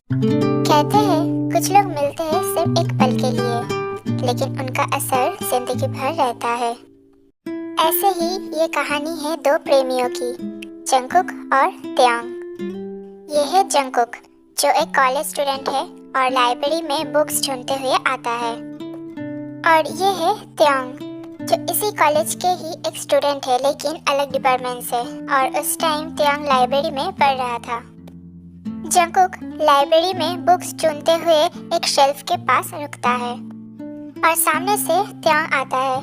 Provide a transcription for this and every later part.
कहते हैं कुछ लोग मिलते हैं सिर्फ एक पल के लिए, लेकिन उनका असर जिंदगी भर रहता है। ऐसे ही ये कहानी है दो प्रेमियों की, जंगकुक और त्यांग। ये है जंगकुक, जो एक कॉलेज स्टूडेंट है और लाइब्रेरी में बुक्स ढूंढते हुए आता है। और ये है त्यांग, जो इसी कॉलेज के ही एक स्टूडेंट है लेकिन अलग डिपार्टमेंट से। और उस टाइम त्यांग लाइब्रेरी में पढ़ रहा था। जंगकुक लाइब्रेरी में बुक्स चुनते हुए एक शेल्फ के पास रुकता है और सामने से त्यांग आता है।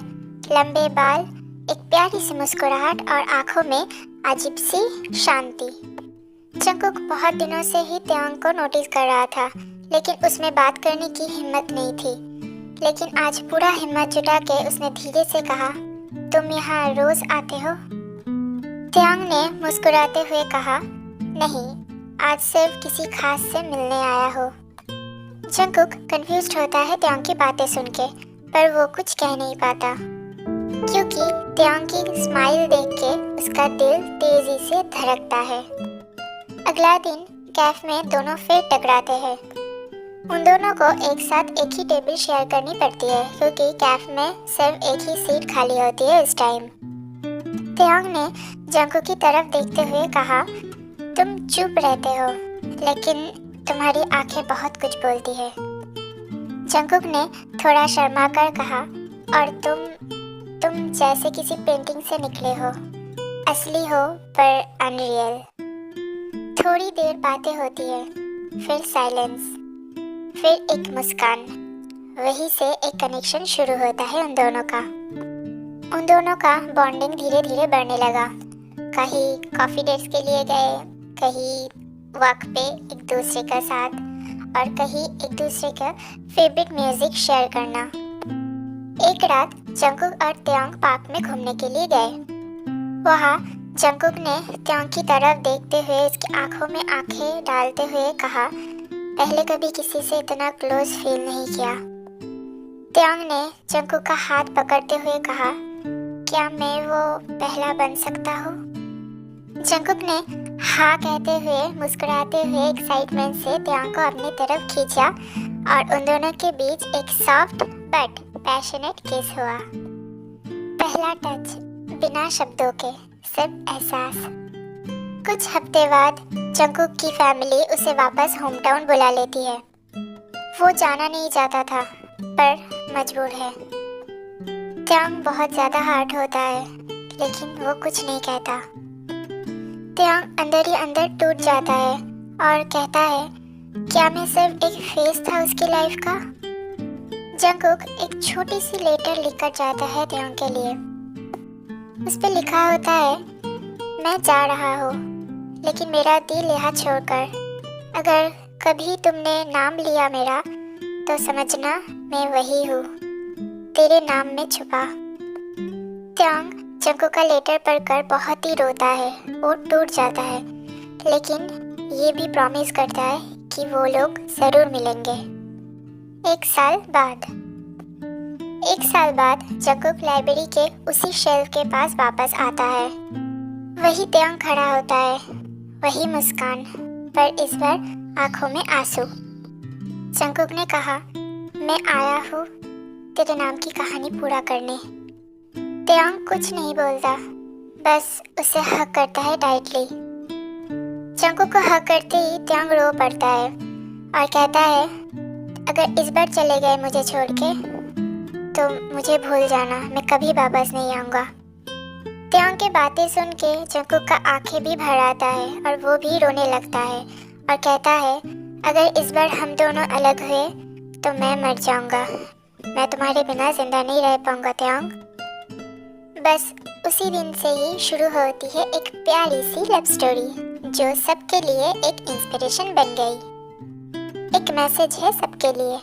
लंबे बाल, एक प्यारी सी मुस्कुराहट और आंखों में अजीब सी शांति। जंगकुक बहुत दिनों से ही त्यांग को नोटिस कर रहा था, लेकिन उसमें बात करने की हिम्मत नहीं थी। लेकिन आज पूरा हिम्मत जुटा के उसने धीरे से कहा, तुम यहाँ रोज आते हो? त्यांग ने मुस्कुराते हुए कहा, नहीं, आज सिर्फ किसी खास से मिलने आया हो। जंगकुक कंफ्यूज्ड होता है त्यांग की बातें सुन के, पर वो कुछ कह नहीं पाता, क्योंकि त्यांग की स्माइल देख के उसका दिल तेजी से धड़कता है। अगला दिन कैफ में दोनों फिर टकराते हैं। उन दोनों को एक साथ एक ही टेबल शेयर करनी पड़ती है, क्योंकि कैफ में सिर्फ एक ही सीट खाली होती है उस टाइम। त्यांग ने जंगकुक की तरफ देखते हुए कहा, तुम चुप रहते हो, लेकिन तुम्हारी आंखें बहुत कुछ बोलती है। जंगकुक ने थोड़ा शर्मा कर कहा, और तुम जैसे किसी पेंटिंग से निकले हो, असली हो पर अनरियल। थोड़ी देर बातें होती है, फिर साइलेंस, फिर एक मुस्कान। वहीं से एक कनेक्शन शुरू होता है उन दोनों का बॉन्डिंग धीरे धीरे बढ़ने लगा। कहीं कॉफी डेट्स के लिए गए, कहीं वॉक पे एक दूसरे का साथ, और कहीं एक दूसरे का फेवरेट म्यूजिक शेयर करना। एक रात जंगकुक और त्यांग पार्क में घूमने के लिए गए। वहाँ जंगकुक ने त्यांग की तरफ देखते हुए उसकी आंखों में आंखें डालते हुए कहा, पहले कभी किसी से इतना क्लोज फील नहीं किया। त्यांग ने जंगकुक का हाथ पकड़ते हुए कहा, क्या मैं वो पहला बन सकता हूँ? जंगकुक ने हाँ कहते हुए मुस्कुराते हुए एक्साइटमेंट से त्यांग को अपनी तरफ खींचा और उन दोनों के बीच एक सॉफ्ट बट पैशनेट किस हुआ। पहला टच, बिना शब्दों के, सिर्फ एहसास। कुछ हफ्ते बाद जंगकुक की फैमिली उसे वापस होम टाउन बुला लेती है। वो जाना नहीं चाहता था, पर मजबूर है। त्यांग बहुत ज्यादा हर्ट होता है, लेकिन वो कुछ नहीं कहता। त्यांग अंदर ही अंदर टूट जाता है और कहता है, क्या मैं सिर्फ एक फेस था उसकी लाइफ का? जंगकुक एक छोटी सी लेटर लिखकर जाता है त्यांग के लिए। उस पे लिखा होता है, मैं जा रहा हूँ, लेकिन मेरा दिल यहाँ छोड़कर। अगर कभी तुमने नाम लिया मेरा, तो समझना मैं वही हूँ, तेरे नाम में छुपा। त्यांग जंगकुक का लेटर पढ़कर बहुत ही रोता है, वो टूट जाता है, लेकिन ये भी प्रॉमिस करता है कि वो लोग जरूर मिलेंगे। एक साल बाद जंगकुक लाइब्रेरी के उसी शेल्फ के पास वापस आता है। वही त्यांग खड़ा होता है, वही मुस्कान, पर इस बार आंखों में आंसू। जंगकुक ने कहा, मैं आया हूँ तेरे नाम की कहानी पूरा करने। त्यांग कुछ नहीं बोलता, बस उसे हग करता है टाइटली। जंगकुक को हग करते ही त्यांग रो पड़ता है और कहता है, अगर इस बार चले गए मुझे छोड़ के, तो मुझे भूल जाना, मैं कभी वापस नहीं आऊँगा। त्यांग की बातें सुन के जंगकुक का आंखें भी भर आता है और वो भी रोने लगता है और कहता है, अगर इस बार हम दोनों अलग हुए तो मैं मर जाऊँगा, मैं तुम्हारे बिना जिंदा नहीं रह पाऊँगा त्यांग। बस उसी दिन से ही शुरू होती है एक प्यारी सी लव स्टोरी, जो सबके लिए एक इंस्पिरेशन बन गई। एक मैसेज है सबके लिए,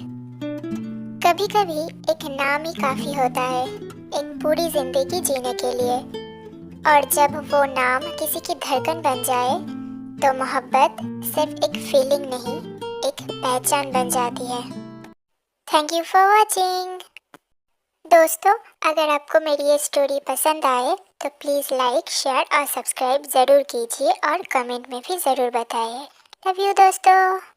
कभी कभी एक नाम ही काफी होता है एक पूरी जिंदगी जीने के लिए। और जब वो नाम किसी की धड़कन बन जाए, तो मोहब्बत सिर्फ एक फीलिंग नहीं, एक पहचान बन जाती है। Thank you for watching. दोस्तों, अगर आपको मेरी ये स्टोरी पसंद आए तो प्लीज़ लाइक, शेयर और सब्सक्राइब ज़रूर कीजिए और कमेंट में भी ज़रूर बताइए। लव यू दोस्तों।